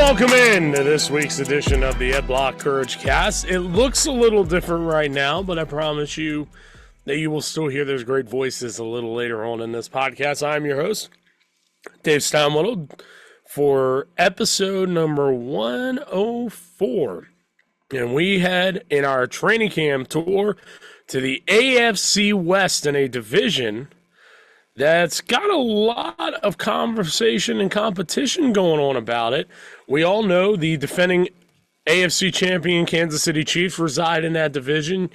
Welcome in to this week's edition of the Ed Block CourageCast. It looks a little different right now, but I promise you that you will still hear those great voices a little later on in this podcast. I'm your host, Dave Steinwedel, for episode number 104. And we head in our training camp tour to the AFC West in a division that's got a lot of conversation and competition going on about it. We all know the defending AFC champion Kansas City Chiefs reside in that division,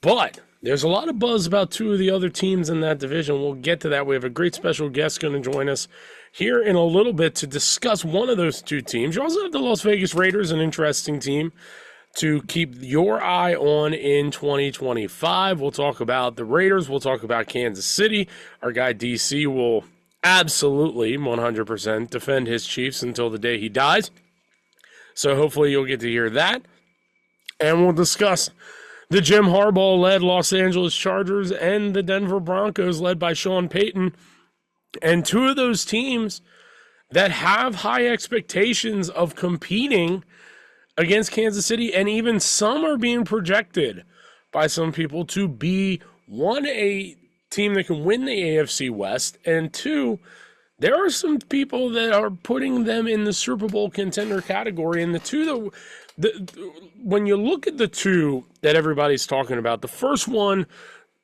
but there's a lot of buzz about two of the other teams in that division. We'll get to that. We have a great special guest going to join us here in a little bit to discuss one of those two teams. You also have the Las Vegas Raiders, an interesting team to keep your eye on in 2025. We'll talk about the Raiders. We'll talk about Kansas City. Our guy DC will absolutely 100% defend his Chiefs until the day he dies. So hopefully you'll get to hear that. And we'll discuss the Jim Harbaugh-led Los Angeles Chargers and the Denver Broncos led by Sean Payton. And two of those teams that have high expectations of competing against Kansas City, and even some are being projected by some people to be, one, a team that can win the AFC West, and two, there are some people that are putting them in the Super Bowl contender category. And the two when you look at the two that everybody's talking about, the first one,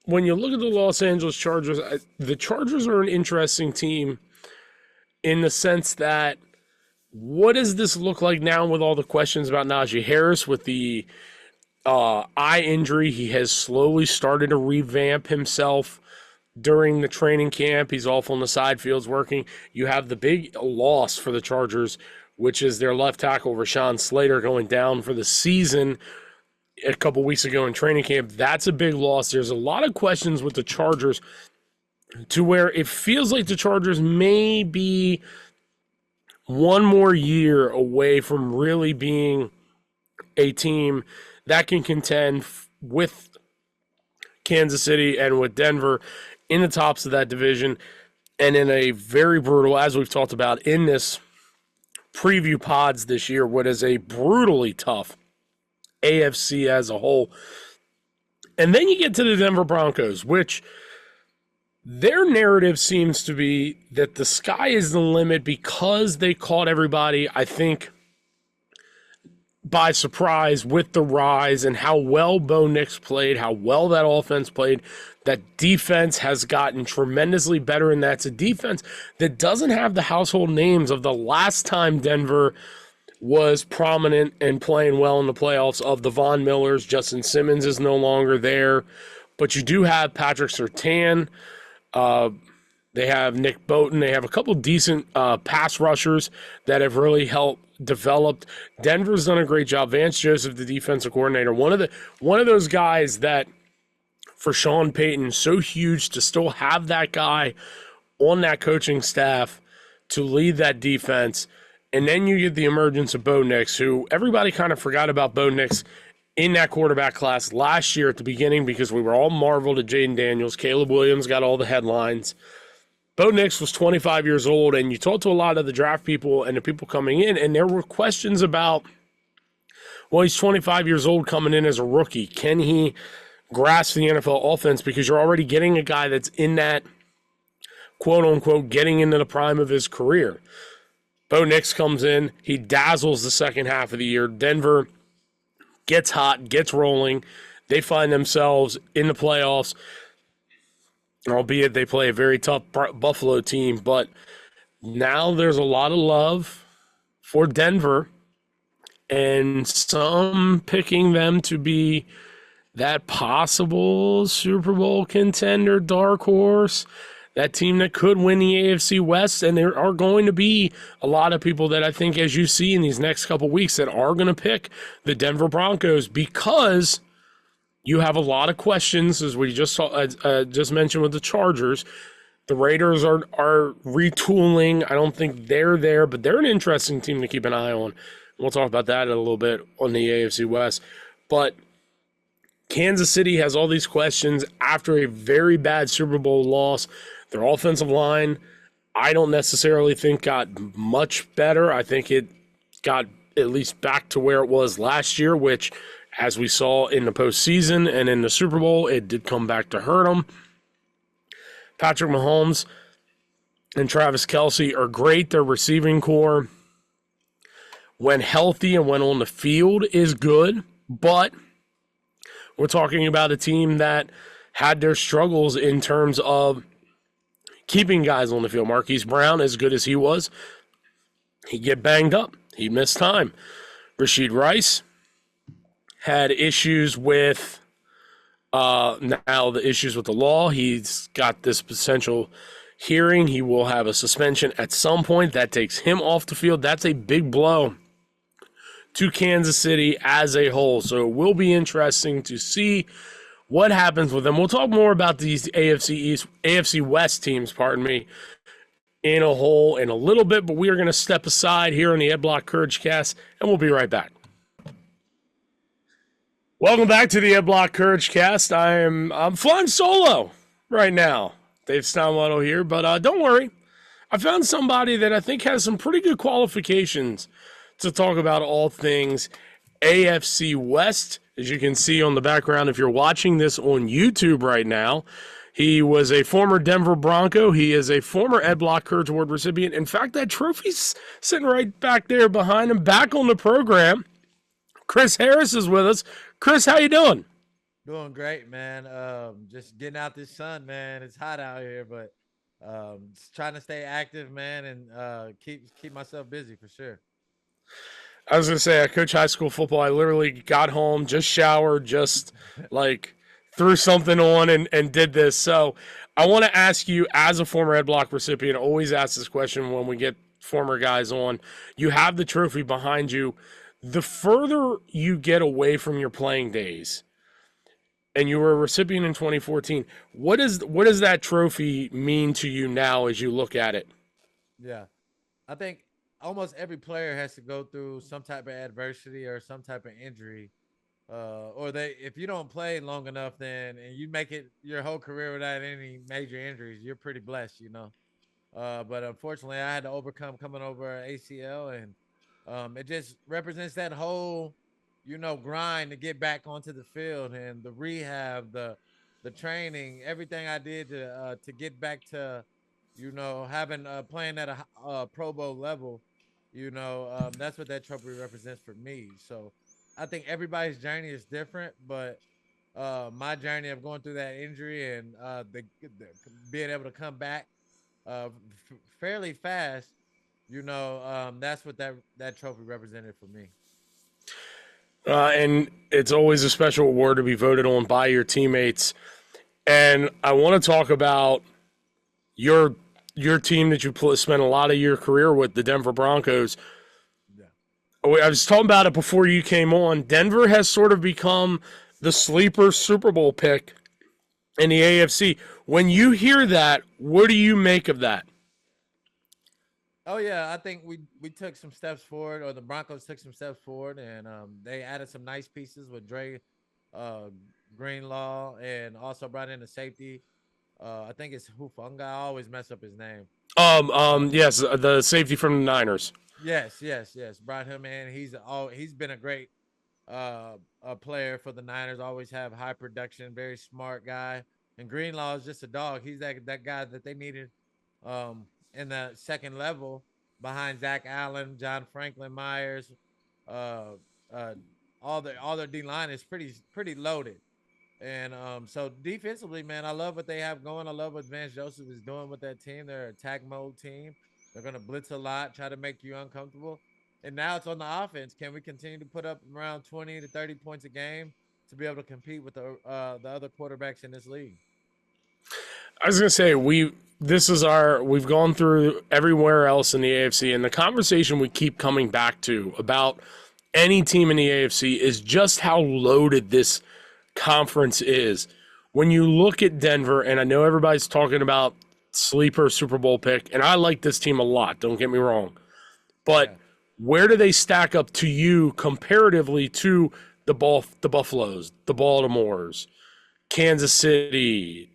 when you look at the Los Angeles Chargers, the Chargers are an interesting team in the sense that, what does this look like now with all the questions about Najee Harris with the eye injury? He has slowly started to revamp himself during the training camp. He's off on the side fields working. You have the big loss for the Chargers, which is their left tackle, Rashawn Slater, going down for the season a couple weeks ago in training camp. That's a big loss. There's a lot of questions with the Chargers to where it feels like the Chargers may be one more year away from really being a team that can contend with Kansas City and with Denver in the tops of that division, and in a very brutal, as we've talked about in this preview pods this year, what is a brutally tough AFC as a whole. And then you get to the Denver Broncos, which their narrative seems to be that the sky is the limit because they caught everybody, I think, by surprise with the rise and how well Bo Nix played, how well that offense played. That defense has gotten tremendously better, and that's a defense that doesn't have the household names of the last time Denver was prominent and playing well in the playoffs, of the Von Millers. Justin Simmons is no longer there, but you do have Patrick Surtain. They have Nick Boughton. They have a couple decent pass rushers that have really helped develop. Denver's done a great job. Vance Joseph, the defensive coordinator, one of those guys that, for Sean Payton, so huge to still have that guy on that coaching staff to lead that defense. And then you get the emergence of Bo Nix, who everybody kind of forgot about Bo Nix in that quarterback class last year at the beginning because we were all marveled at Jaden Daniels. Caleb Williams got all the headlines. Bo Nix was 25 years old, and you talk to a lot of the draft people and the people coming in, and there were questions about, well, he's 25 years old coming in as a rookie. Can he grasp the NFL offense? Because you're already getting a guy that's in that, quote-unquote, getting into the prime of his career. Bo Nix comes in. He dazzles the second half of the year. Denver gets hot, gets rolling. They find themselves in the playoffs, albeit they play a very tough Buffalo team. But now there's a lot of love for Denver, and some picking them to be that possible Super Bowl contender, dark horse, that team that could win the AFC West. And there are going to be a lot of people that I think, as you see in these next couple weeks, that are going to pick the Denver Broncos because you have a lot of questions, as we just mentioned with the Chargers. The Raiders are retooling. I don't think they're there, but they're an interesting team to keep an eye on. We'll talk about that in a little bit on the AFC West. But Kansas City has all these questions after a very bad Super Bowl loss. Their offensive line, I don't necessarily think got much better. I think it got at least back to where it was last year, which, as we saw in the postseason and in the Super Bowl, it did come back to hurt them. Patrick Mahomes and Travis Kelce are great. Their receiving core, when healthy and when on the field, is good, but we're talking about a team that had their struggles in terms of keeping guys on the field. Marquise Brown, as good as he was, he'd get banged up. He'd miss time. Rashid Rice had issues with now the issues with the law. He's got this potential hearing. He will have a suspension at some point. That takes him off the field. That's a big blow to Kansas City as a whole. So it will be interesting to see what happens with them. We'll talk more about these AFC West teams, in a whole in a little bit, but we are going to step aside here on the Edblock CourageCast, and we'll be right back. Welcome back to the Edblock CourageCast. I'm flying solo right now. Dave Steinwedel here, but don't worry. I found somebody that I think has some pretty good qualifications to talk about all things AFC West. As you can see on the background, if you're watching this on YouTube right now, he was a former Denver Bronco. He is a former Edblock Courage Award recipient. In fact, that trophy's sitting right back there behind him, back on the program. Chris Harris is with us. Chris, how you doing? Doing great, man. Just getting out this sun, man. It's hot out here, but just trying to stay active, man, and keep myself busy for sure. I was going to say, I coach high school football. I literally got home, just showered, just threw something on and did this. So I want to ask you, as a former Edblock recipient, I always ask this question when we get former guys on. You have the trophy behind you. The further you get away from your playing days, and you were a recipient in 2014, what does that trophy mean to you now as you look at it? Yeah, I think almost every player has to go through some type of adversity or some type of injury, if you don't play long enough, and you make it your whole career without any major injuries, you're pretty blessed, But unfortunately, I had to overcome coming over ACL, and it just represents that whole, grind to get back onto the field, and the rehab, the training, everything I did to get back to, having playing at a Pro Bowl level. That's what that trophy represents for me. So I think everybody's journey is different, but my journey of going through that injury and being able to come back fairly fast, that's what that trophy represented for me. And it's always a special award to be voted on by your teammates. And I want to talk about your team that you spent a lot of your career with, the Denver Broncos. Yeah. I was talking about it before you came on. Denver has sort of become the sleeper Super Bowl pick in the AFC. When you hear that, what do you make of that? Oh, yeah, I think we took some steps forward, or the Broncos took some steps forward, and they added some nice pieces with Dre Greenlaw, and also brought in a safety. I think it's Hufanga. I always mess up his name. Yes, the safety from the Niners. Yes. Brought him in. He's been a great a player for the Niners. Always have high production. Very smart guy. And Greenlaw is just a dog. He's that guy that they needed in the second level behind Zach Allen, John Franklin Myers. All their D line is pretty loaded. And so defensively, man, I love what they have going. I love what Vance Joseph is doing with that team. They're an attack mode team. They're going to blitz a lot, try to make you uncomfortable. And now it's on the offense. Can we continue to put up around 20 to 30 points a game to be able to compete with the other quarterbacks in this league? I was going to say, we've gone through everywhere else in the AFC, and the conversation we keep coming back to about any team in the AFC is just how loaded this conference is. When you look at Denver, and I know everybody's talking about sleeper Super Bowl pick, and I like this team a lot, don't get me wrong, but where do they stack up to you comparatively to the Buffaloes, the Baltimores, Kansas City,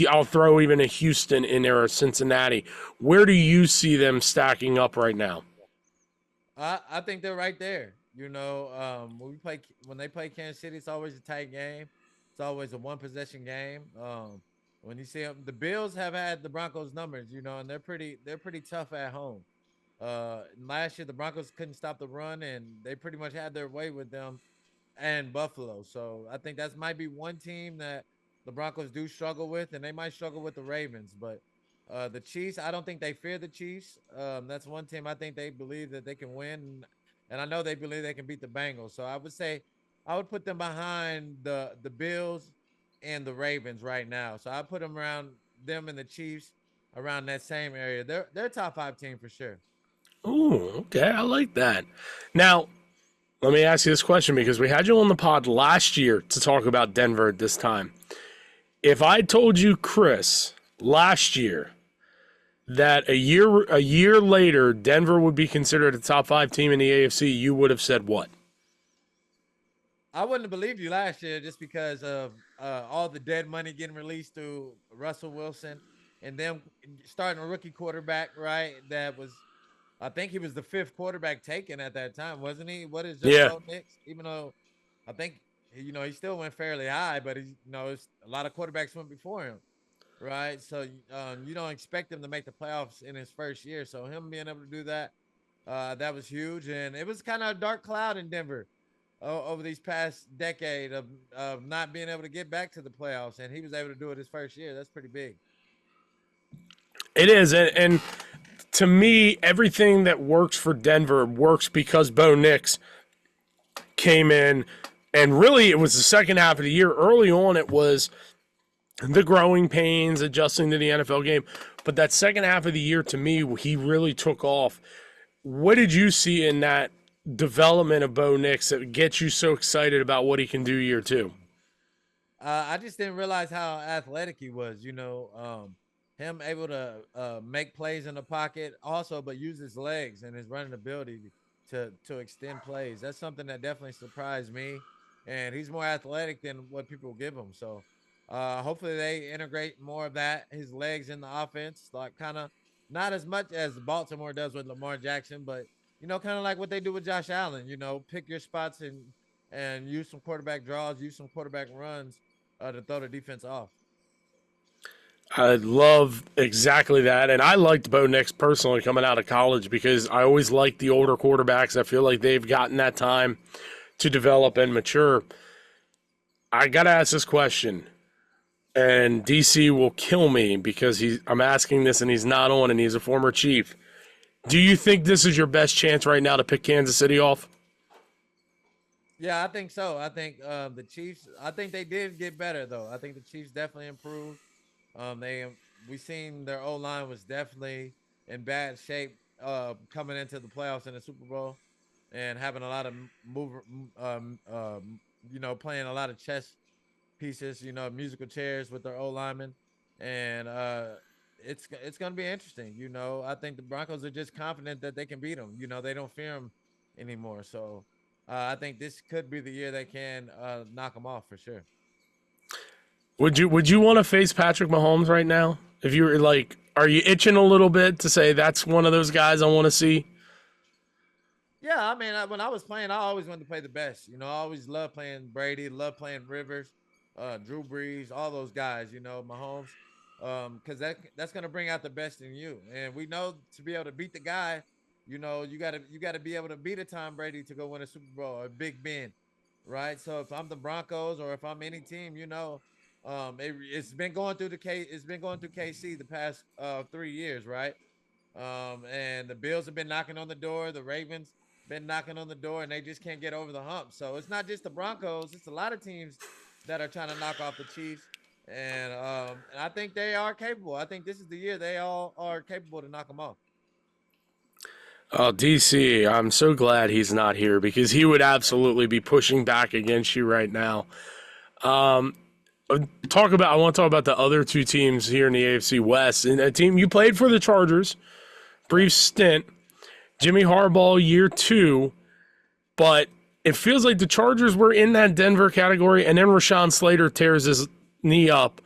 I'll throw even a Houston in there, or Cincinnati? Where do you see them stacking up right now? I think they're right there. When they play Kansas City, it's always a tight game. It's always a one possession game. When you see them, the Bills have had the Broncos numbers, and they're pretty tough at home. Last year the Broncos couldn't stop the run, and they pretty much had their way with them and Buffalo. So I think that might be one team that the Broncos do struggle with, and they might struggle with the Ravens. But the Chiefs, I don't think they fear the Chiefs. That's one team I think they believe that they can win, and I know they believe they can beat the Bengals. So I would say I would put them behind the Bills and the Ravens right now. So I put them around them and the Chiefs around that same area. They're a top 5 team for sure. Ooh, okay, I like that. Now, let me ask you this question because we had you on the pod last year to talk about Denver at this time. If I told you, Chris, last year that a year later Denver would be considered a top 5 team in the AFC, you would have said what? I wouldn't have believed you last year just because of all the dead money getting released through Russell Wilson and them starting a rookie quarterback, right? That was, I think he was the 5th quarterback taken at that time, wasn't he? What is just Yeah. Bo Nix? Even though I think he still went fairly high, but it's a lot of quarterbacks went before him, right? So you don't expect him to make the playoffs in his first year. So him being able to do that, that was huge, and it was kind of a dark cloud in Denver over these past decade of not being able to get back to the playoffs, and he was able to do it his first year. That's pretty big. It is, and to me, everything that works for Denver works because Bo Nix came in, and really it was the second half of the year. Early on, it was the growing pains, adjusting to the NFL game, but that second half of the year, to me, he really took off. What did you see in that development of Bo Nix that gets you so excited about what he can do year 2? I just didn't realize how athletic he was. Him able to make plays in the pocket, also, but use his legs and his running ability to extend plays. That's something that definitely surprised me. And he's more athletic than what people give him. So hopefully they integrate more of that, his legs in the offense, like kind of not as much as Baltimore does with Lamar Jackson, but kind of like what they do with Josh Allen. Pick your spots and use some quarterback draws, use some quarterback runs to throw the defense off. I love exactly that, and I liked Bo Nix personally coming out of college because I always liked the older quarterbacks. I feel like they've gotten that time to develop and mature. I got to ask this question, and DC will kill me because I'm asking this and he's not on, and he's a former Chief. Do you think this is your best chance right now to pick Kansas City off? Yeah, I think so. I think the Chiefs, I think they did get better, though. I think the Chiefs definitely improved. We seen their O-line was definitely in bad shape coming into the playoffs in the Super Bowl and having a lot of playing a lot of chess pieces, musical chairs with their O-linemen. And it's going to be interesting. I think the Broncos are just confident that they can beat them. They don't fear them anymore. So I think this could be the year they can knock them off for sure. Would you want to face Patrick Mahomes right now? If you were like, are you itching a little bit to say that's one of those guys I want to see? Yeah, I mean, when I was playing, I always wanted to play the best. I always loved playing Brady, loved playing Rivers, Drew Brees, all those guys. Mahomes, because that's gonna bring out the best in you. And we know to be able to beat the guy, you gotta be able to beat a Tom Brady to go win a Super Bowl or Big Ben, right? So if I'm the Broncos or if I'm any team, it's been going through KC the past 3 years, right? And the Bills have been knocking on the door, the Ravens been knocking on the door, and they just can't get over the hump. So it's not just the Broncos; it's a lot of teams that are trying to knock off the Chiefs, and I think they are capable. I think this is the year they all are capable to knock them off. Oh, DC, I'm so glad he's not here because he would absolutely be pushing back against you right now. I want to talk about the other 2 teams here in the AFC West. And a team you played for, the Chargers, brief stint. Jimmy Harbaugh, year 2, but it feels like the Chargers were in that Denver category, and then Rashawn Slater tears his knee up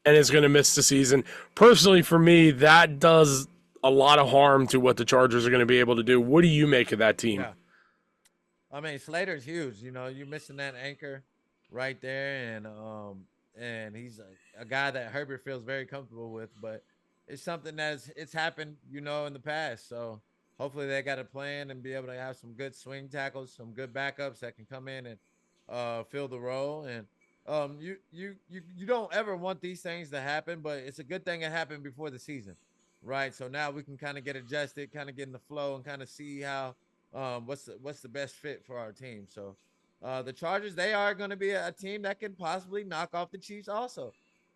and is going to miss the season. Personally, for me, that does a lot of harm to what the Chargers are going to be able to do. What do you make of that team? Yeah. I mean, Slater's huge. You're missing that anchor right there, and he's a guy that Herbert feels very comfortable with. But it's something it's happened, in the past. So hopefully they got a plan and be able to have some good swing tackles, some good backups that can come in and fill the role. And you don't ever want these things to happen, but it's a good thing it happened before the season, right? So now we can kind of get adjusted, kind of get in the flow, and kind of see how what's the best fit for our team. So the Chargers, they are going to be a team that can possibly knock off the Chiefs also,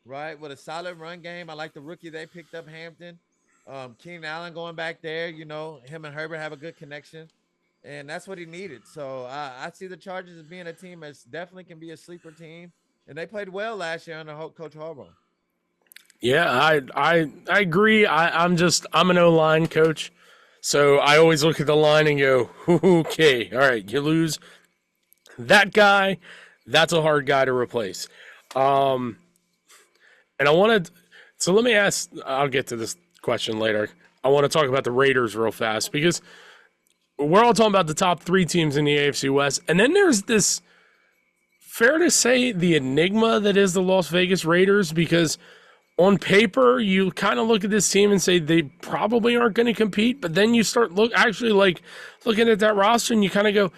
right? With a solid run game. I like the rookie they picked up, Hampton. Keenan Allen going back there, him and Herbert have a good connection, and that's what he needed. So I see the Chargers as being a team that definitely can be a sleeper team, and they played well last year under Coach Harbaugh. Yeah, I agree. I'm an O-line coach. So I always look at the line and go, okay, all right, you lose that guy. That's a hard guy to replace. And I wanted, so let me ask, I'll get to this question later. I want to talk about the Raiders real fast because we're all talking about the top 3 teams in the AFC West. And then there's this, fair to say, the enigma that is the Las Vegas Raiders, because on paper, you kind of look at this team and say they probably aren't going to compete, but then you start looking at that roster and you kind of go,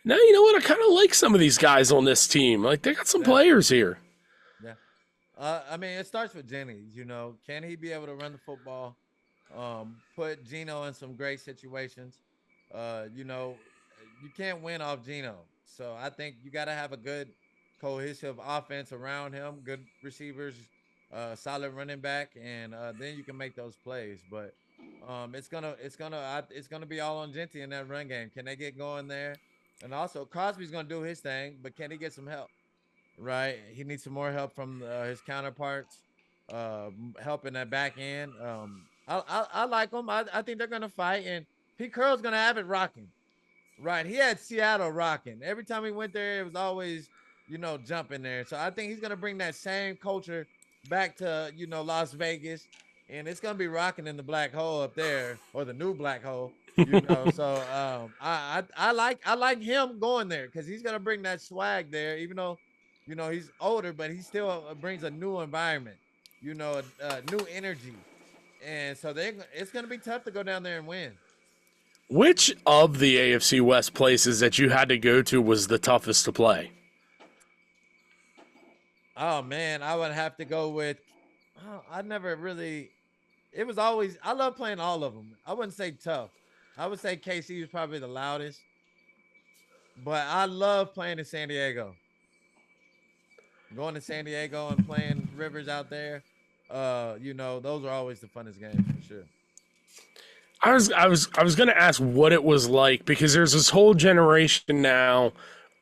no, you know what? I kind of like some of these guys on this team. Like, they got some players here. Yeah. I mean, it starts with Jennings, Can he be able to run the football? Put Geno in some great situations. You can't win off Geno. So I think you got to have a good cohesive offense around him, good receivers, solid running back, and then you can make those plays. But it's gonna be all on Genty in that run game. Can they get going there? And also Crosby's gonna do his thing, but can he get some help? Right, he needs some more help from his counterparts, help in that back end. I like them. I think they're gonna fight, and Pete Carroll's gonna have it rocking. Right, he had Seattle rocking. Every time he went there, it was always jumping there. So I think he's gonna bring that same culture back to Las Vegas, and it's gonna be rocking in the black hole up there, or the new black hole. So I like him going there because he's gonna bring that swag there, even though he's older, but he still brings a new environment, a new energy, and so it's gonna be tough to go down there and win. Which of the AFC West places that you had to go to was the toughest to play? Oh man, I would have to go with. I never really. It was always. I love playing all of them. I wouldn't say tough. I would say KC was probably the loudest, but I love playing in San Diego. Going to San Diego and playing Rivers out there, those are always the funnest games for sure. I was going to ask what it was like, because there's this whole generation now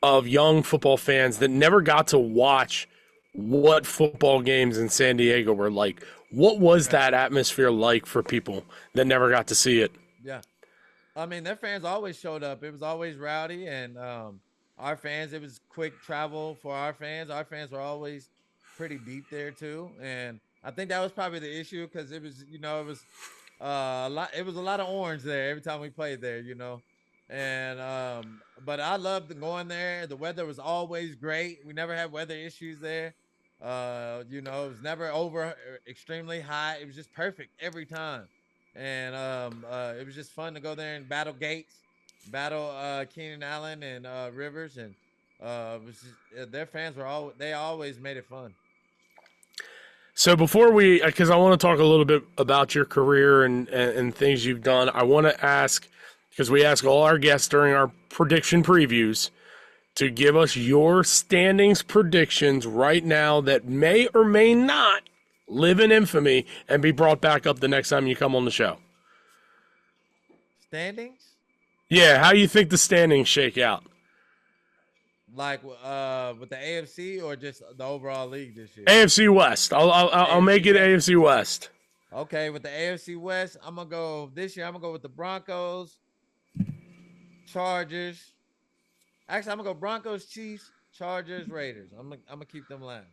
of young football fans that never got to watch what football games in San Diego were like. What was that atmosphere like for people that never got to see it? Yeah. I mean, their fans always showed up. It was always rowdy, and our fans, it was quick travel for our fans. Our fans were always pretty deep there too, and I think that was probably the issue because it was, it was a lot. It was a lot of orange there every time we played there, and but I loved going there. The weather was always great. We never had weather issues there. It was never over extremely hot. It was just perfect every time. And it was just fun to go there and battle Gates, battle Keenan Allen and Rivers, and their fans they always made it fun. So before because I want to talk a little bit about your career and things you've done, I want to ask, because we ask all our guests during our prediction previews to give us your standings predictions right now that may or may not live in infamy and be brought back up the next time you come on the show. Standings? Yeah, how you think the standings shake out? Like with the AFC or just the overall league this year? AFC West. I'll make it AFC West. Okay, with the AFC West, I'm gonna go with the Broncos, Chargers. Actually, I'm gonna go Broncos, Chiefs, Chargers, Raiders. I'm gonna keep them last.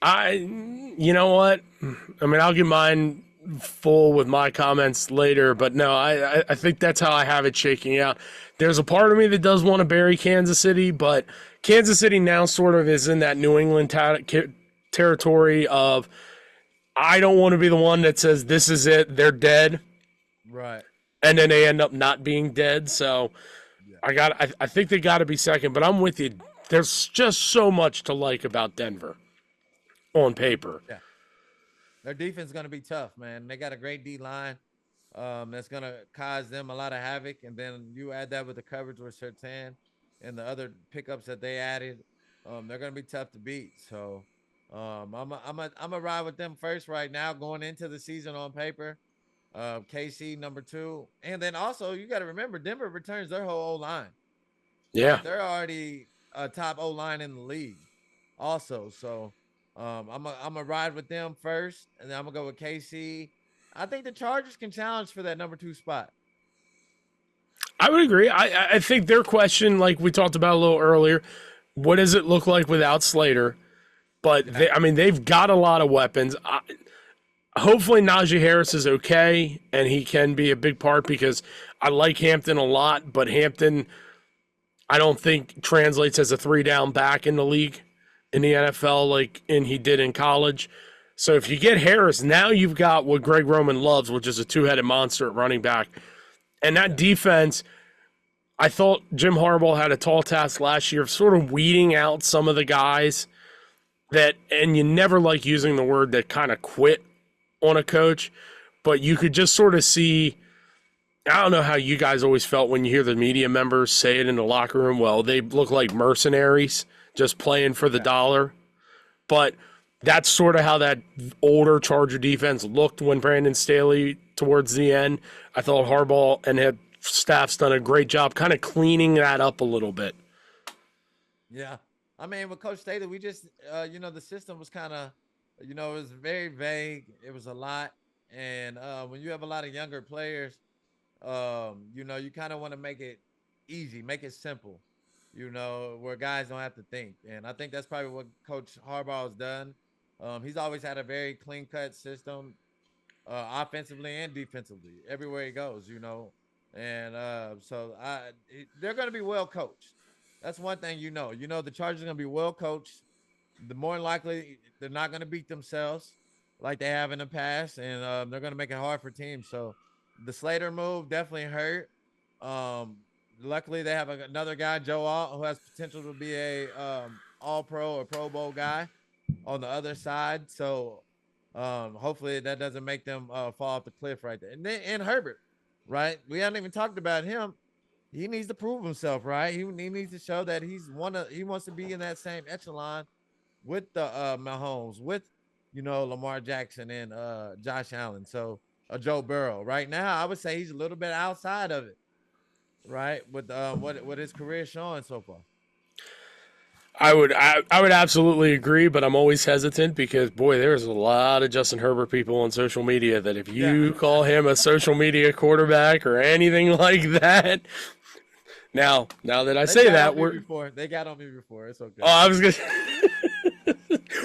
You know what? I mean, I'll give mine full with my comments later, but no, I think that's how I have it shaking out. There's a part of me that does want to bury Kansas City, but Kansas City now sort of is in that New England territory of I don't want to be the one that says this is it, they're dead, Right. and then they end up not being dead. So Yeah. I think they got to be second, but I'm with you. There's just so much to like about Denver on paper. Yeah. Their defense is going to be tough, man. They got a great D line. That's going to cause them a lot of havoc. And then you add that with the coverage with Sertan and the other pickups that they added. They're going to be tough to beat. So I'm a ride with them first right now going into the season on paper. KC number 2. And then also you got to remember Denver returns their whole O line. Yeah. Right. They're already a top O line in the league also. So I'm a ride with them first, and then I'm gonna go with KC. I think the Chargers can challenge for that number 2 spot. I would agree. I think their question, like we talked about a little earlier, what does it look like without Slater? But I mean, they've got a lot of weapons. Hopefully, Najee Harris is okay and he can be a big part because I like Hampton a lot, but Hampton, I don't think translates as a 3-down back in the league in the NFL like he did in college. So if you get Harris, now you've got what Greg Roman loves, which is a 2-headed monster at running back. And that defense, I thought Jim Harbaugh had a tall task last year of sort of weeding out some of the guys that, and you never like using the word that kind of quit on a coach, but you could just sort of see. I don't know how you guys always felt when you hear the media members say it in the locker room. Well, they look like mercenaries just playing for the dollar. But that's sort of how that older Charger defense looked when Brandon Staley towards the end. I thought Harbaugh and his staff's done a great job kind of cleaning that up a little bit. Yeah. I mean, with Coach Staley, we just, the system was kind of, it was very vague. It was a lot. And when you have a lot of younger players, you kind of want to make it easy, make it simple, where guys don't have to think. And I think that's probably what Coach Harbaugh has done. He's always had a very clean cut system, offensively and defensively, everywhere he goes, And so they're going to be well coached. That's one thing the Chargers are going to be well coached. The more likely they're not going to beat themselves like they have in the past, and they're going to make it hard for teams. So the Slater move definitely hurt. Luckily, they have another guy, Joe Alt, who has potential to be a All-Pro or Pro Bowl guy on the other side. So hopefully that doesn't make them fall off the cliff right there. And then and Herbert, right? We haven't even talked about him. He needs to prove himself, right? He needs to show that he wants to be in that same echelon with the Mahomes, with Lamar Jackson and Josh Allen. So Joe Burrow. Right now, I would say he's a little bit outside of it, right? With what his career showing so far. I would absolutely agree, but I'm always hesitant because boy, there's a lot of Justin Herbert people on social media that if you call him a social media quarterback or anything like that. Now that I say that, they got on me before. It's okay. Oh, I was gonna.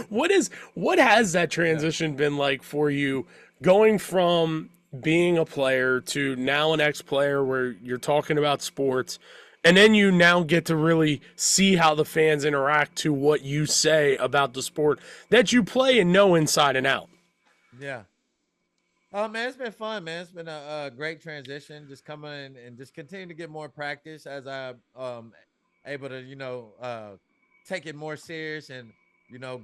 What has that transition been like for you, going from being a player to now an ex-player where you're talking about sports, and then you now get to really see how the fans interact to what you say about the sport that you play and know inside and out? Yeah. Oh man, it's been fun, man. It's been a great transition. Just coming in and just continue to get more practice as I able to take it more serious and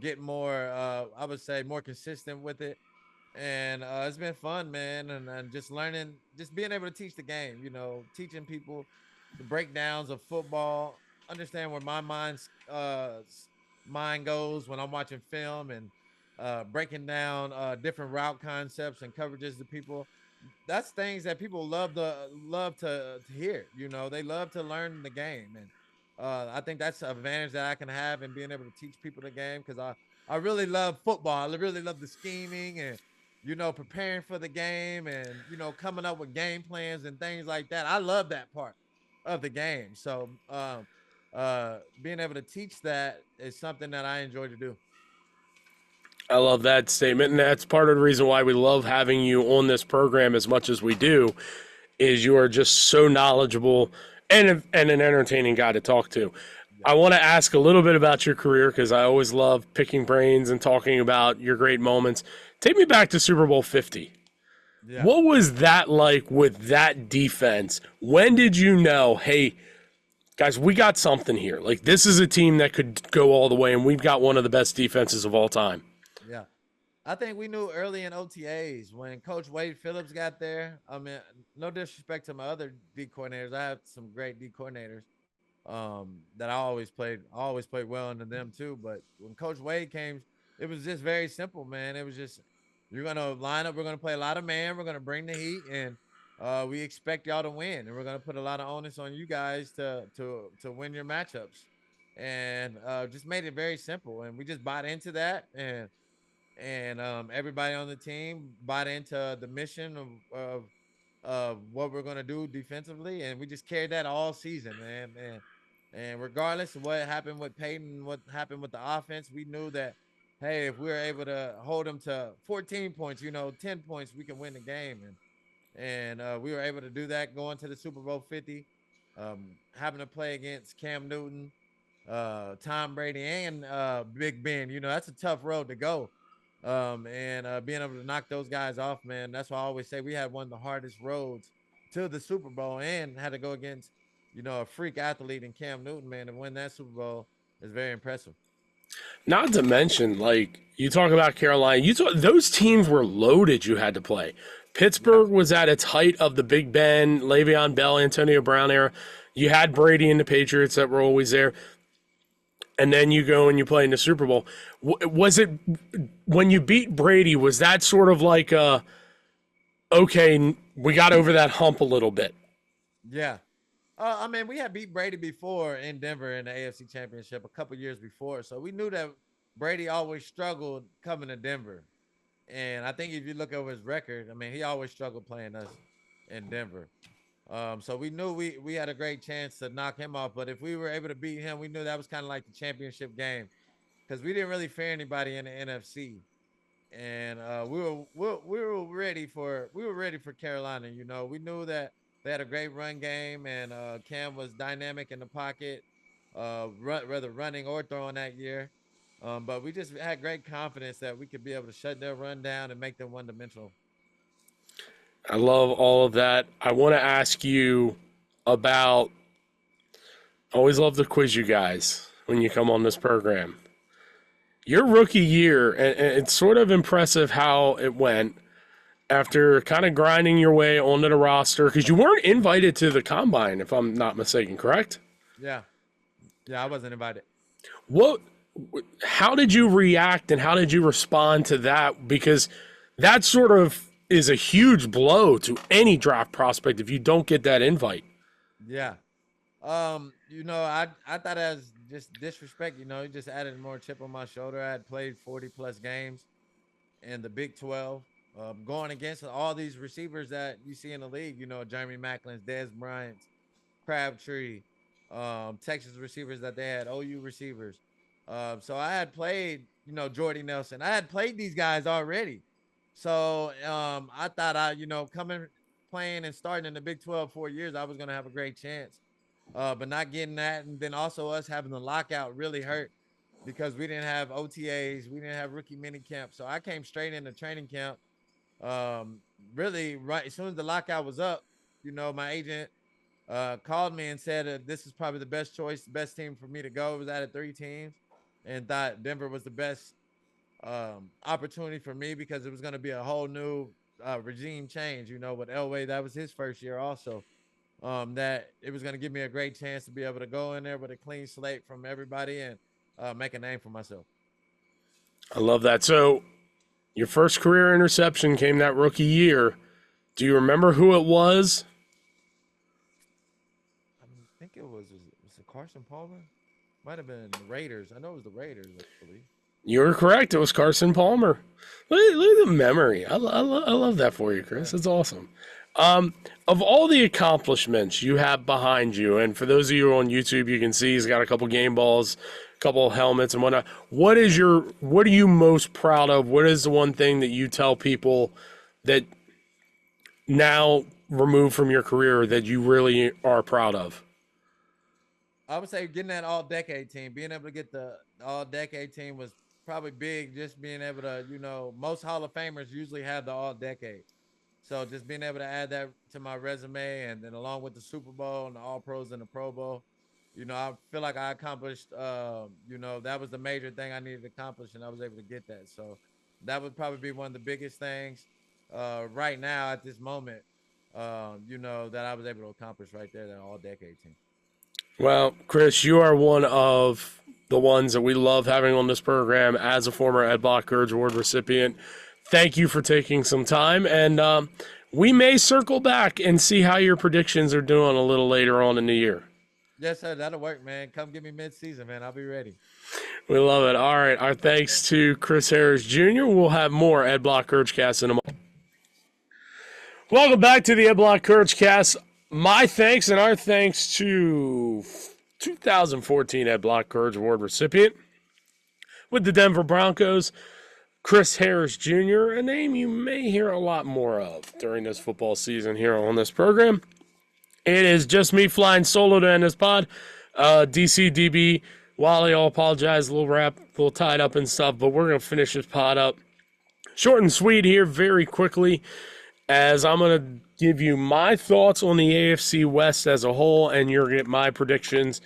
get more I would say more consistent with it. And it's been fun, man, and just learning, just being able to teach the game. Teaching people the breakdowns of football, understand where my mind goes when I'm watching film and breaking down different route concepts and coverages to people. That's things that people love to hear. They love to learn the game, and I think that's an advantage that I can have in being able to teach people the game because I really love football. I really love the scheming and preparing for the game and coming up with game plans and things like that. I love that part of the game. So being able to teach that is something that I enjoy to do. I love that statement, and that's part of the reason why we love having you on this program as much as we do, is you are just so knowledgeable and an entertaining guy to talk to. Yeah. I want to ask a little bit about your career because I always love picking brains and talking about your great moments. Take me back to Super Bowl 50. Yeah. What was that like with that defense? When did you know, hey, guys, we got something here? Like, this is a team that could go all the way, and we've got one of the best defenses of all time. Yeah. I think we knew early in OTAs when Coach Wade Phillips got there. I mean, no disrespect to my other D coordinators. I have some great D coordinators that I always played well under them too. But when Coach Wade came, it was just very simple, man. It was just, you're gonna line up, we're gonna play a lot of man, we're gonna bring the heat, and we expect y'all to win, and we're gonna put a lot of onus on you guys to win your matchups, and just made it very simple, and we just bought into that, and everybody on the team bought into the mission of what we're gonna do defensively, and we just carried that all season, man. And regardless of what happened with Peyton, what happened with the offense, we knew that, hey, if we were able to hold them to 14 points, 10 points, we can win the game, and we were able to do that going to the Super Bowl 50, having to play against Cam Newton, Tom Brady, and Big Ben. That's a tough road to go. And being able to knock those guys off, man, that's why I always say we had one of the hardest roads to the Super Bowl, and had to go against, a freak athlete in Cam Newton, man, and win that Super Bowl is very impressive. Not to mention, like, you talk about Carolina, those teams were loaded you had to play. Pittsburgh was at its height of the Big Ben, Le'Veon Bell, Antonio Brown era. You had Brady and the Patriots that were always there. And then you go and you play in the Super Bowl. Was it, when you beat Brady, was that sort of like okay, we got over that hump a little bit? Yeah. I mean, we had beat Brady before in Denver in the AFC Championship a couple years before, so we knew that Brady always struggled coming to Denver. And I think if you look over his record, I mean, he always struggled playing us in Denver. So we knew we had a great chance to knock him off. But if we were able to beat him, we knew that was kind of like the championship game, because we didn't really fear anybody in the NFC, and we were ready for Carolina. We knew that they had a great run game, and Cam was dynamic in the pocket, whether running or throwing that year. But we just had great confidence that we could be able to shut their run down and make them one-dimensional. I love all of that. I want to ask you about, I always love to quiz you guys when you come on this program. Your rookie year, and it's sort of impressive how it went after kind of grinding your way onto the roster, because you weren't invited to the combine, if I'm not mistaken, correct? Yeah, I wasn't invited. How did you react and how did you respond to that? Because that sort of is a huge blow to any draft prospect if you don't get that invite. Yeah. I thought it was just disrespect, he just added more chip on my shoulder. I had played 40 plus games in the Big 12, going against all these receivers that you see in the league, Jeremy Maclin's, Dez Bryant's, Crabtree, Texas receivers that they had, OU receivers. So I had played, Jordy Nelson. I had played these guys already. So I thought playing and starting in the Big 12 4 years, I was going to have a great chance. But not getting that, and then also us having the lockout really hurt, because we didn't have OTAs, we didn't have rookie mini camp. So I came straight into training camp. Really, right as soon as the lockout was up, my agent called me and said this is probably the best choice, the best team for me to go. It was out of 3 teams, and thought Denver was the best opportunity for me, because it was going to be a whole new regime change, with Elway. That was his first year also. That it was going to give me a great chance to be able to go in there with a clean slate from everybody and make a name for myself. I love that. So your first career interception came that rookie year. Do you remember who it was? I think it was it Carson Palmer? Might have been the Raiders. I know it was the Raiders, actually. You were correct. It was Carson Palmer. Look at the memory. I love that for you, Chris. It's awesome. Of all the accomplishments you have behind you, and for those of you on YouTube, you can see he's got a couple game balls couple of helmets and whatnot. What are you most proud of? What is the one thing that you tell people that now removed from your career that you really are proud of? I would say getting that all-decade team, being able to get the all-decade team was probably big. Just being able to, most Hall of Famers usually have the all-decade. So just being able to add that to my resume, and then along with the Super Bowl and the All-Pros and the Pro Bowl, I feel like I accomplished, that was the major thing I needed to accomplish, and I was able to get that. So that would probably be one of the biggest things right now at this moment, that I was able to accomplish right there, that all-decade team. Well, Chris, you are one of the ones that we love having on this program as a former Ed Block Courage Award recipient. Thank you for taking some time, and we may circle back and see how your predictions are doing a little later on in the year. Yes, sir. That'll work, man. Come get me mid-season, man. I'll be ready. We love it. All right. Our thanks to Chris Harris Jr. We'll have more Ed Block CourageCast in a moment. Welcome back to the Ed Block CourageCast. My thanks and our thanks to 2014 Ed Block Courage Award recipient with the Denver Broncos, Chris Harris Jr., a name you may hear a lot more of during this football season here on this program. It is just me flying solo to end this pod. DCDB, Wally, I'll apologize, a little tied up and stuff, but we're going to finish this pod up short and sweet here very quickly, as I'm going to give you my thoughts on the AFC West as a whole, and you're going to get my predictions,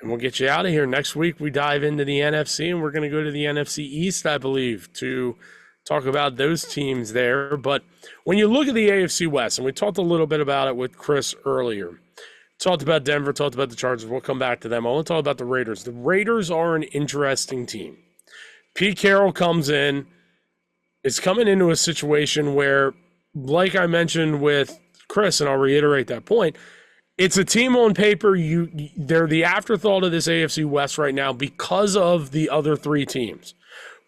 and we'll get you out of here. Next week, we dive into the NFC, and we're going to go to the NFC East, I believe, to talk about those teams there. But when you look at the AFC West, and we talked a little bit about it with Chris earlier, talked about Denver, talked about the Chargers. We'll come back to them. I want to talk about the Raiders. The Raiders are an interesting team. Pete Carroll comes in, is coming into a situation where, like I mentioned with Chris, and I'll reiterate that point, it's a team on paper. They're the afterthought of this AFC West right now because of the other three teams.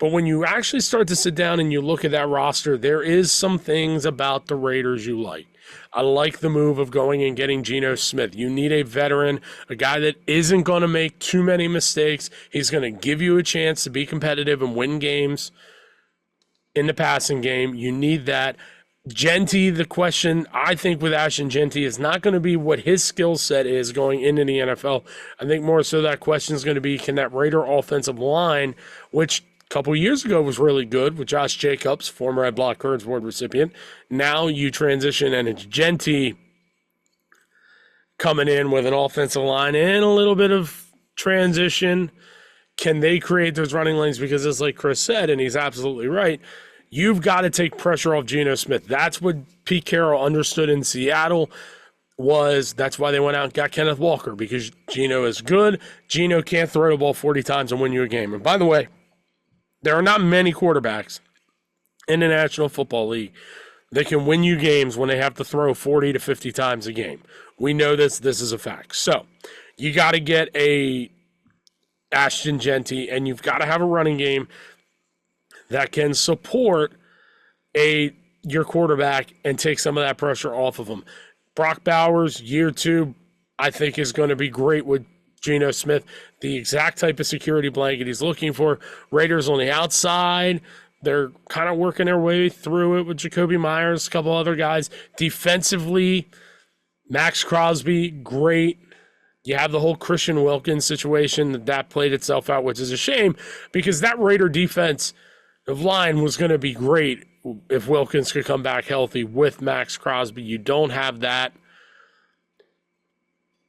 But when you actually start to sit down and you look at that roster, there is some things about the Raiders you like. I like the move of going and getting Geno Smith. You need a veteran, a guy that isn't going to make too many mistakes. He's going to give you a chance to be competitive and win games in the passing game. You need that. Genty, the question, I think, with Ashton Genty is not going to be what his skill set is going into the NFL. I think more so that question is going to be, can that Raider offensive line, which a couple years ago was really good with Josh Jacobs, former Ed Block Courage Award recipient. Now you transition, and it's Genty coming in with an offensive line and a little bit of transition. Can they create those running lanes? Because it's like Chris said, and he's absolutely right, you've got to take pressure off Geno Smith. That's what Pete Carroll understood in Seattle. That's why they went out and got Kenneth Walker, because Geno is good. Geno can't throw the ball 40 times and win you a game. And by the way, there are not many quarterbacks in the National Football League that can win you games when they have to throw 40 to 50 times a game. We know this. This is a fact. So you got to get a Ashton Genty, and you've got to have a running game that can support your quarterback and take some of that pressure off of him. Brock Bowers, year 2, I think is going to be great with Geno Smith, the exact type of security blanket he's looking for. Raiders on the outside, they're kind of working their way through it with Jacoby Myers, a couple other guys. Defensively, Max Crosby, great. You have the whole Christian Wilkins situation that played itself out, which is a shame because that Raider defense of line was going to be great if Wilkins could come back healthy with Max Crosby. You don't have that.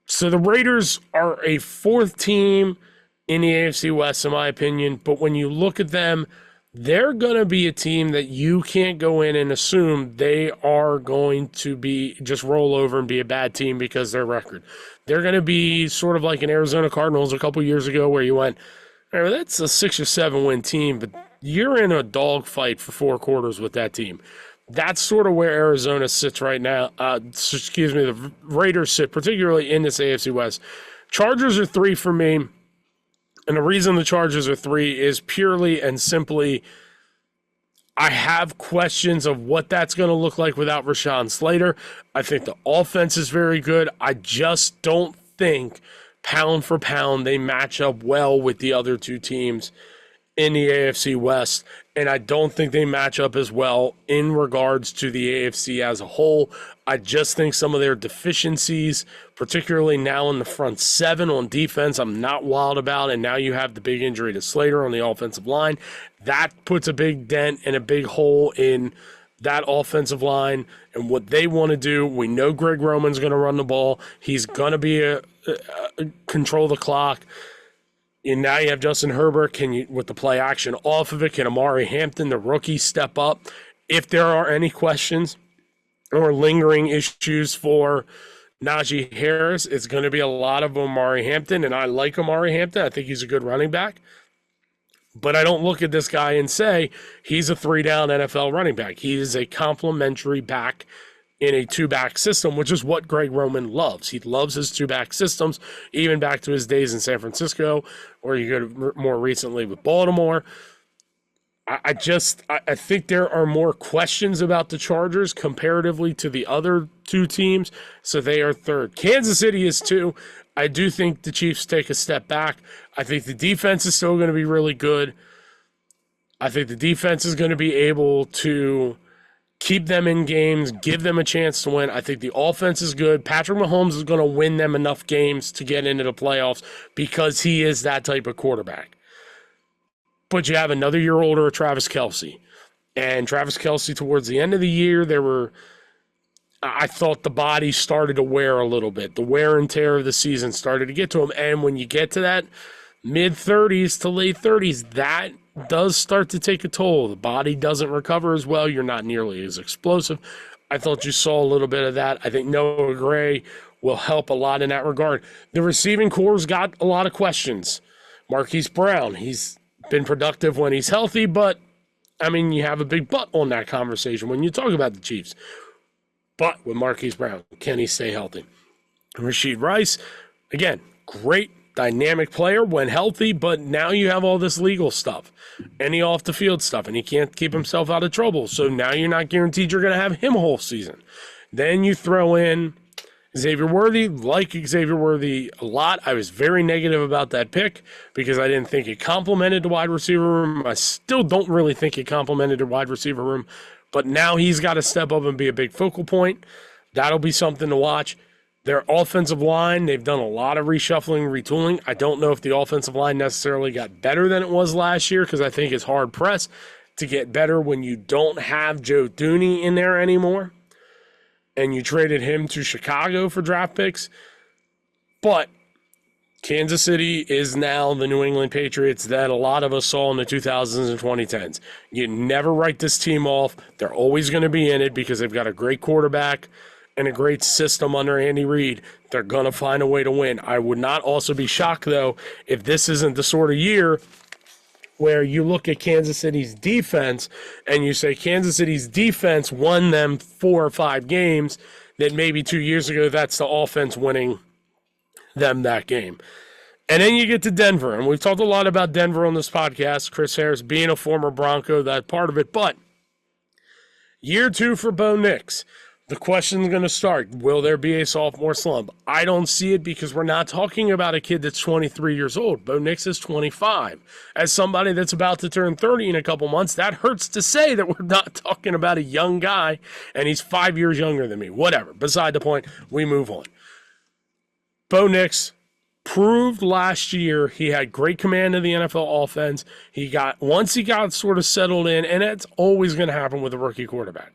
So the Raiders are a 4th team in the AFC West, in my opinion. But when you look at them, they're going to be a team that you can't go in and assume they are going to be just roll over and be a bad team because their record. They're going to be sort of like an Arizona Cardinals a couple years ago where you went, hey, that's a 6 or 7 win team, but you're in a dogfight for 4 quarters with that team. That's sort of where Arizona sits right now. The Raiders sit, particularly in this AFC West. Chargers are 3 for me, and the reason the Chargers are 3 is purely and simply I have questions of what that's going to look like without Rashawn Slater. I think the offense is very good. I just don't think pound for pound, they match up well with the other two teams in the AFC West, and I don't think they match up as well in regards to the AFC as a whole. I just think some of their deficiencies, particularly now in the front seven on defense, I'm not wild about, and now you have the big injury to Slater on the offensive line. That puts a big dent and a big hole in that offensive line and what they want to do. We know Greg Roman's going to run the ball. He's going to be control the clock. And now you have Justin Herbert. Can you, with the play action off of it, can Amari Hampton, the rookie, step up? If there are any questions or lingering issues for Najee Harris, it's going to be a lot of Amari Hampton. And I like Amari Hampton. I think he's a good running back. But I don't look at this guy and say he's a 3-down NFL running back. He is a complementary back in a two-back system, which is what Greg Roman loves. He loves his two-back systems, even back to his days in San Francisco, or you go to more recently with Baltimore. I think there are more questions about the Chargers comparatively to the other two teams, so they are third. Kansas City is two. I do think the Chiefs take a step back. I think the defense is still going to be really good. I think the defense is going to be able to keep them in games, give them a chance to win. I think the offense is good. Patrick Mahomes is going to win them enough games to get into the playoffs because he is that type of quarterback. But you have another year older Travis Kelce. And Travis Kelce, towards the end of the year, I thought the body started to wear a little bit. The wear and tear of the season started to get to him. And when you get to that mid-30s to late 30s, that does start to take a toll. The body doesn't recover as well. You're not nearly as explosive. I thought you saw a little bit of that. I think Noah Gray will help a lot in that regard. The receiving corps got a lot of questions. Marquise Brown, he's been productive when he's healthy, but, I mean, you have a big but on that conversation when you talk about the Chiefs. But with Marquise Brown, can he stay healthy? Rashid Rice, again, great dynamic player when healthy, but now you have all this legal stuff and the off the field stuff, and he can't keep himself out of trouble. So now you're not guaranteed you're going to have him a whole season. Then you throw in Xavier Worthy. Like Xavier Worthy a lot. I was very negative about that pick because I didn't think it complemented the wide receiver room. I still don't really think it complemented the wide receiver room, but now he's got to step up and be a big focal point. That'll be something to watch. Their offensive line, they've done a lot of reshuffling, retooling. I don't know if the offensive line necessarily got better than it was last year because I think it's hard-pressed to get better when you don't have Joe Thuney in there anymore and you traded him to Chicago for draft picks. But Kansas City is now the New England Patriots that a lot of us saw in the 2000s and 2010s. You never write this team off. They're always going to be in it because they've got a great quarterback and a great system under Andy Reid. They're going to find a way to win. I would not also be shocked, though, if this isn't the sort of year where you look at Kansas City's defense and you say Kansas City's defense won them 4 or 5 games, that maybe 2 years ago that's the offense winning them that game. And then you get to Denver, and we've talked a lot about Denver on this podcast, Chris Harris being a former Bronco, that part of it, but year 2 for Bo Nix. The question's going to start, will there be a sophomore slump? I don't see it because we're not talking about a kid that's 23 years old. Bo Nix is 25. As somebody that's about to turn 30 in a couple months, that hurts to say that we're not talking about a young guy, and he's 5 years younger than me. Whatever. Beside the point, we move on. Bo Nix proved last year he had great command of the NFL offense. Once he got sort of settled in, and that's always going to happen with a rookie quarterback.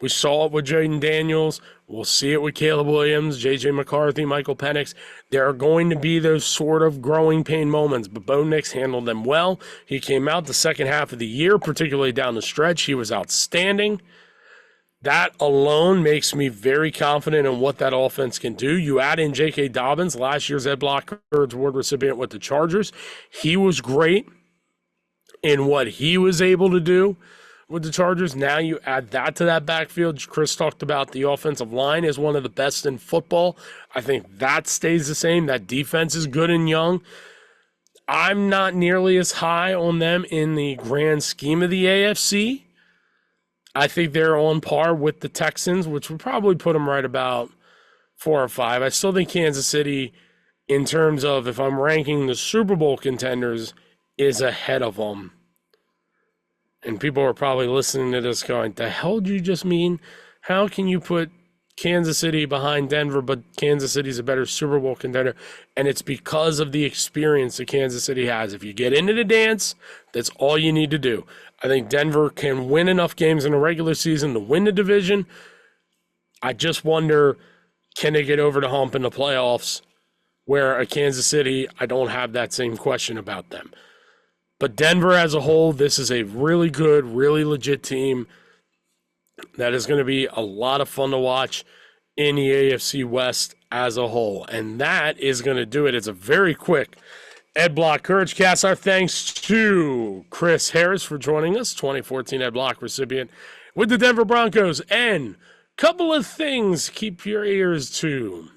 We saw it with Jaden Daniels. We'll see it with Caleb Williams, J.J. McCarthy, Michael Penix. There are going to be those sort of growing pain moments, but Bo Nix handled them well. He came out the second half of the year, particularly down the stretch. He was outstanding. That alone makes me very confident in what that offense can do. You add in J.K. Dobbins, last year's Ed Block Courage Award recipient with the Chargers. He was great in what he was able to do with the Chargers. Now you add that to that backfield. Chris talked about the offensive line is one of the best in football. I think that stays the same. That defense is good and young. I'm not nearly as high on them in the grand scheme of the AFC. I think they're on par with the Texans, which would probably put them right about 4 or 5. I still think Kansas City in terms of if I'm ranking the Super Bowl contenders, is ahead of them. And people are probably listening to this going, the hell do you just mean? How can you put Kansas City behind Denver, but Kansas City's a better Super Bowl contender? And it's because of the experience that Kansas City has. If you get into the dance, that's all you need to do. I think Denver can win enough games in the regular season to win the division. I just wonder, can they get over the hump in the playoffs, where a Kansas City, I don't have that same question about them. But Denver as a whole, this is a really good, really legit team that is going to be a lot of fun to watch in the AFC West as a whole. And that is going to do it. It's a very quick Ed Block CourageCast. Our thanks to Chris Harris for joining us, 2014 Ed Block recipient with the Denver Broncos. And a couple of things keep your ears to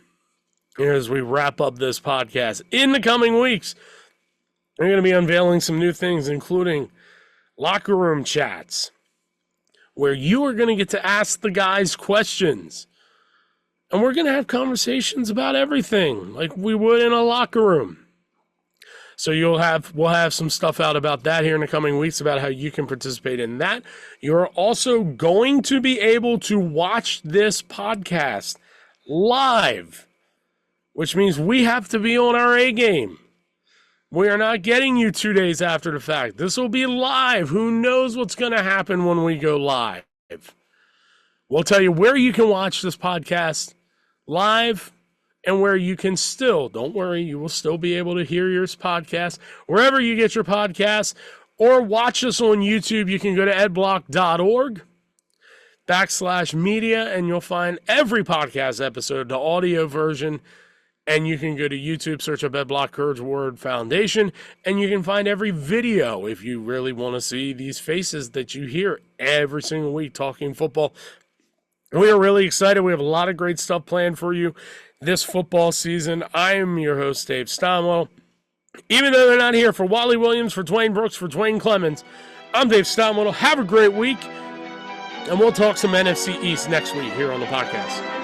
as we wrap up this podcast. In the coming weeks, we're going to be unveiling some new things, including locker room chats, where you are going to get to ask the guys questions. And we're going to have conversations about everything like we would in a locker room. So we'll have some stuff out about that here in the coming weeks about how you can participate in that. You're also going to be able to watch this podcast live, which means we have to be on our A game. We are not getting you 2 days after the fact. This will be live. Who knows what's going to happen when we go live? We'll tell you where you can watch this podcast live and where you can still, don't worry, you will still be able to hear your podcast wherever you get your podcasts, or watch us on YouTube. You can go to edblock.org/media, and you'll find every podcast episode, the audio version. And you can go to YouTube, search up Ed Block Courage Word Foundation, and you can find every video if you really want to see these faces that you hear every single week talking football. We are really excited. We have a lot of great stuff planned for you this football season. I am your host, Dave Steinwedel. Even though they're not here, for Wally Williams, for Dwayne Brooks, for Dwayne Clemens, I'm Dave Steinwedel. Have a great week, and we'll talk some NFC East next week here on the podcast.